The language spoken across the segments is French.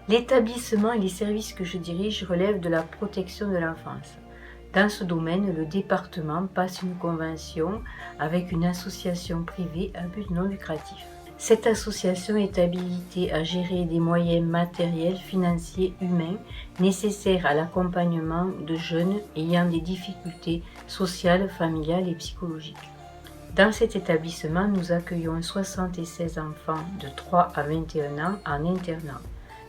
L'établissement et les services que je dirige relèvent de la protection de l'enfance. Dans ce domaine, le département passe une convention avec une association privée à but non lucratif. Cette association est habilitée à gérer des moyens matériels, financiers, humains nécessaires à l'accompagnement de jeunes ayant des difficultés sociales, familiales et psychologiques. Dans cet établissement, nous accueillons 76 enfants de 3 à 21 ans en internat.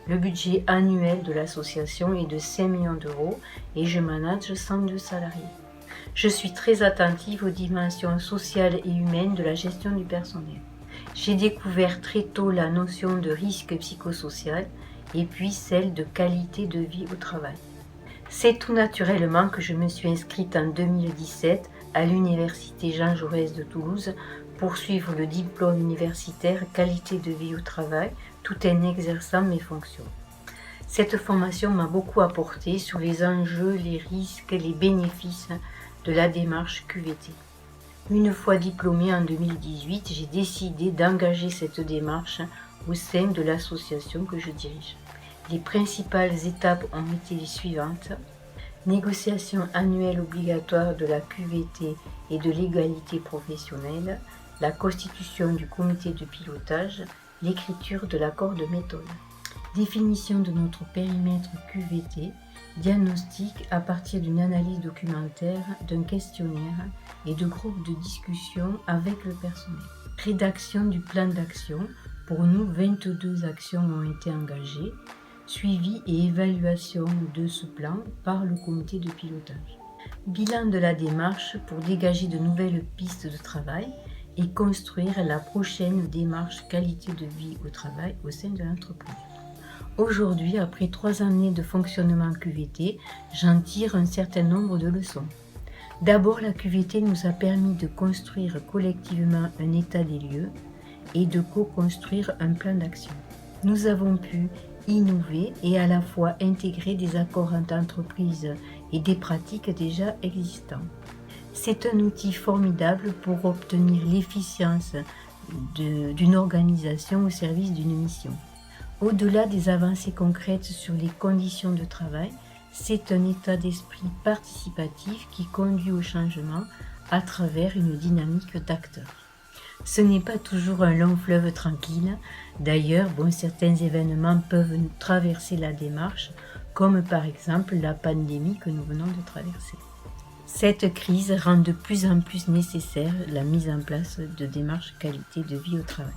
Le budget annuel de l'association est de 5 millions d'euros et je manage 102 salariés. Je suis très attentive aux dimensions sociales et humaines de la gestion du personnel. J'ai découvert très tôt la notion de risque psychosocial et puis celle de qualité de vie au travail. C'est tout naturellement que je me suis inscrite en 2017 à l'Université Jean Jaurès de Toulouse pour suivre le diplôme universitaire qualité de vie au travail tout en exerçant mes fonctions. Cette formation m'a beaucoup apporté sur les enjeux, les risques, les bénéfices de la démarche QVT. Une fois diplômée en 2018, j'ai décidé d'engager cette démarche au sein de l'association que je dirige. Les principales étapes ont été les suivantes. Négociation annuelle obligatoire de la QVT et de l'égalité professionnelle, la constitution du comité de pilotage, l'écriture de l'accord de méthode. Définition de notre périmètre QVT, diagnostic à partir d'une analyse documentaire, d'un questionnaire et de groupes de discussion avec le personnel. Rédaction du plan d'action, pour nous 22 actions ont été engagées, suivi et évaluation de ce plan par le comité de pilotage. Bilan de la démarche pour dégager de nouvelles pistes de travail et construire la prochaine démarche qualité de vie au travail au sein de l'entreprise. Aujourd'hui, après 3 années de fonctionnement QVT, j'en tire un certain nombre de leçons. D'abord, la QVT nous a permis de construire collectivement un état des lieux et de co-construire un plan d'action. Nous avons pu innover et à la fois intégrer des accords entre entreprises et des pratiques déjà existantes. C'est un outil formidable pour obtenir l'efficience d'une organisation au service d'une mission. Au-delà des avancées concrètes sur les conditions de travail, c'est un état d'esprit participatif qui conduit au changement à travers une dynamique d'acteurs. Ce n'est pas toujours un long fleuve tranquille. D'ailleurs, certains événements peuvent traverser la démarche, comme par exemple la pandémie que nous venons de traverser. Cette crise rend de plus en plus nécessaire la mise en place de démarches qualité de vie au travail.